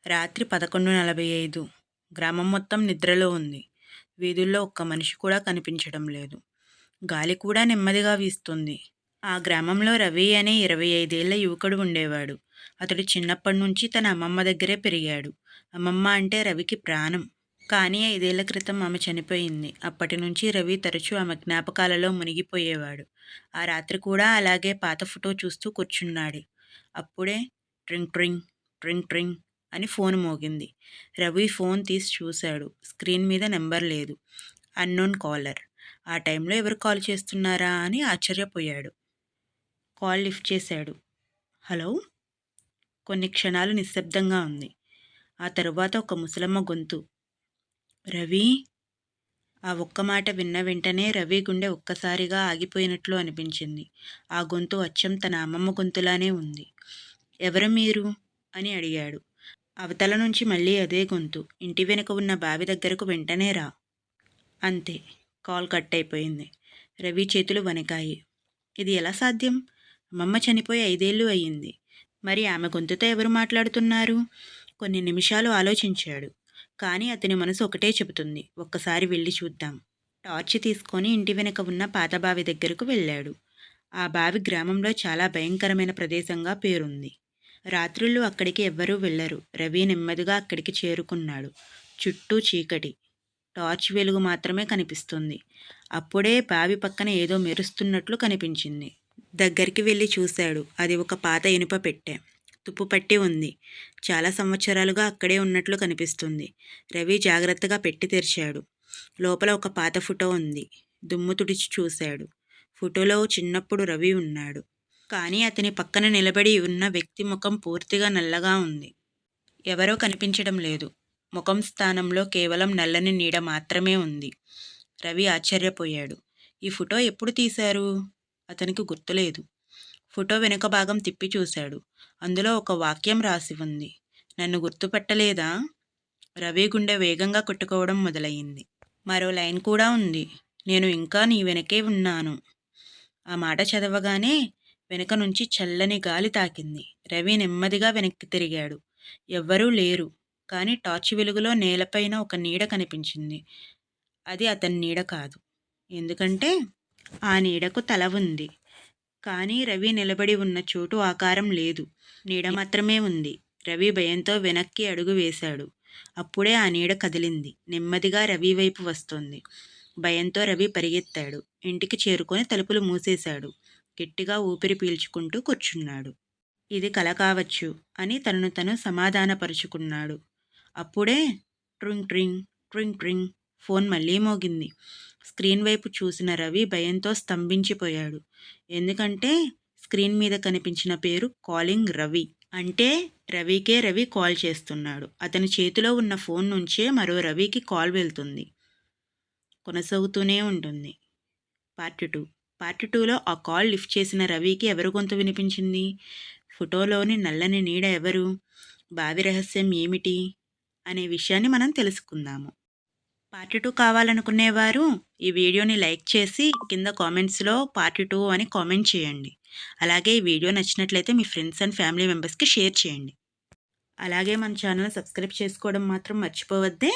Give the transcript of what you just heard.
రాత్రి 11:45. గ్రామం మొత్తం నిద్రలో ఉంది. వీధుల్లో ఒక్క మనిషి కూడా కనిపించడం లేదు. గాలి కూడా నెమ్మదిగా వీస్తుంది. ఆ గ్రామంలో రవి అనే 25 ఏళ్ల యువకుడు ఉండేవాడు. అతడు చిన్నప్పటి నుంచి తన అమ్మమ్మ దగ్గరే పెరిగాడు. అమ్మమ్మ అంటే రవికి ప్రాణం. కానీ 5 ఏళ్ల క్రితం ఆమె చనిపోయింది. అప్పటి నుంచి రవి తరచూ ఆమె జ్ఞాపకాలలో మునిగిపోయేవాడు. ఆ రాత్రి కూడా అలాగే పాత ఫోటో చూస్తూ కూర్చున్నాడు. అప్పుడే ట్రింగ్ ట్రింగ్, ట్రింగ్ ట్రింగ్ అని ఫోన్ మోగింది. రవి ఫోన్ తీసి చూశాడు. స్క్రీన్ మీద నెంబర్ లేదు. Unknown caller. ఆ టైంలో ఎవరు కాల్ చేస్తున్నారా అని ఆశ్చర్యపోయాడు. కాల్ లిఫ్ట్ చేశాడు. హలో. కొన్ని క్షణాలు నిశ్శబ్దంగా ఉంది. ఆ తరువాత ఒక ముసలమ్మ గొంతు. రవి. ఆ ఒక్క మాట విన్న వెంటనే రవి గుండె ఒక్కసారిగా ఆగిపోయినట్లు అనిపించింది. ఆ గొంతు అచ్చం తన అమ్మమ్మ గొంతులానే ఉంది. ఎవరు మీరు అని అడిగాడు. అవతల నుంచి మళ్ళీ అదే గొంతు. ఇంటి వెనుక ఉన్న బావి దగ్గరకు వెంటనే రా. అంతే. కాల్ కట్ అయిపోయింది. రవి చేతులు వణికాయి. ఇది ఎలా సాధ్యం? అమ్మమ్మ చనిపోయి 5 ఏళ్ళు అయ్యింది. మరి ఆమె గొంతుతో ఎవరు మాట్లాడుతున్నారు? కొన్ని నిమిషాలు ఆలోచించాడు. కానీ అతని మనసు ఒకటే చెబుతుంది, ఒక్కసారి వెళ్ళి చూద్దాం. టార్చ్ తీసుకొని ఇంటి వెనుక ఉన్న పాత బావి దగ్గరకు వెళ్ళాడు. ఆ బావి గ్రామంలో చాలా భయంకరమైన ప్రదేశంగా పేరుంది. రాత్రుళ్ళు అక్కడికి ఎవ్వరూ వెళ్ళరు. రవి నెమ్మదిగా అక్కడికి చేరుకున్నాడు. చుట్టూ చీకటి. టార్చ్ వెలుగు మాత్రమే కనిపిస్తుంది. అప్పుడే బావి పక్కన ఏదో మెరుస్తున్నట్లు కనిపించింది. దగ్గరికి వెళ్ళి చూశాడు. అది ఒక పాత ఇనుప పెట్టె. తుప్పు పట్టి ఉంది. చాలా సంవత్సరాలుగా అక్కడే ఉన్నట్లు కనిపిస్తుంది. రవి జాగ్రత్తగా పెట్టి తెరిచాడు. లోపల ఒక పాత ఫోటో ఉంది. దుమ్ము తుడిచి చూశాడు. ఫోటోలో చిన్నప్పుడు రవి ఉన్నాడు. కానీ అతని పక్కన నిలబడి ఉన్న వ్యక్తి ముఖం పూర్తిగా నల్లగా ఉంది. ఎవరో కనిపించడం లేదు. ముఖం స్థానంలో కేవలం నల్లని నీడ మాత్రమే ఉంది. రవి ఆశ్చర్యపోయాడు. ఈ ఫోటో ఎప్పుడు తీశారు? అతనికి గుర్తులేదు. ఫోటో వెనుక భాగం తిప్పి చూశాడు. అందులో ఒక వాక్యం రాసి ఉంది. నన్ను గుర్తుపట్టలేదా? రవి గుండె వేగంగా కొట్టుకోవడం మొదలయ్యింది. మరో లైన్ కూడా ఉంది. నేను ఇంకా నీ వెనకే ఉన్నాను. ఆ మాట చదవగానే వెనుక నుంచి చల్లని గాలి తాకింది. రవి నెమ్మదిగా వెనక్కి తిరిగాడు. ఎవ్వరూ లేరు. కానీ టార్చ్ వెలుగులో నేలపైన ఒక నీడ కనిపించింది. అది అతని నీడ కాదు. ఎందుకంటే ఆ నీడకు తల ఉంది. కానీ రవి నిలబడి ఉన్న చోటు ఆకారం లేదు. నీడ మాత్రమే ఉంది. రవి భయంతో వెనక్కి అడుగు వేశాడు. అప్పుడే ఆ నీడ కదిలింది. నెమ్మదిగా రవి వైపు వస్తోంది. భయంతో రవి పరిగెత్తాడు. ఇంటికి చేరుకొని తలుపులు మూసేశాడు. గట్టిగా ఊపిరి పీల్చుకుంటూ కూర్చున్నాడు. ఇది కల కావచ్చు అని తనను తను సమాధానపరుచుకున్నాడు. అప్పుడే ట్రింగ్ ట్రింగ్, ట్రింగ్ ట్రింగ్ ఫోన్ మళ్ళీ మోగింది. స్క్రీన్ వైపు చూసిన రవి భయంతో స్తంభించిపోయాడు. ఎందుకంటే స్క్రీన్ మీద కనిపించిన పేరు కాలింగ్ రవి. అంటే రవికే రవి కాల్ చేస్తున్నాడు. అతని చేతిలో ఉన్న ఫోన్ నుంచే మరో రవికి కాల్ వెళ్తుంది. కొనసాగుతూనే ఉంటుంది. పార్ట్ 2. పార్ట్ 2లో ఆ కాల్ లిఫ్ట్ చేసిన రవికి ఎవరు గొంతు వినిపించింది? ఫోటోలోని నల్లని నీడ ఎవరు? బావి రహస్యం ఏమిటి? అనే విషయాన్ని మనం తెలుసుకుందాము. పార్ట్ 2 కావాలనుకునేవారు ఈ వీడియోని లైక్ చేసి కింద కామెంట్స్లో పార్ట్ 2 అని కామెంట్ చేయండి. అలాగే ఈ వీడియో నచ్చినట్లయితే మీ ఫ్రెండ్స్ అండ్ ఫ్యామిలీ మెంబర్స్కి షేర్ చేయండి. అలాగే మన ఛానల్ సబ్స్క్రైబ్ చేసుకోవడం మాత్రం మర్చిపోవద్దే.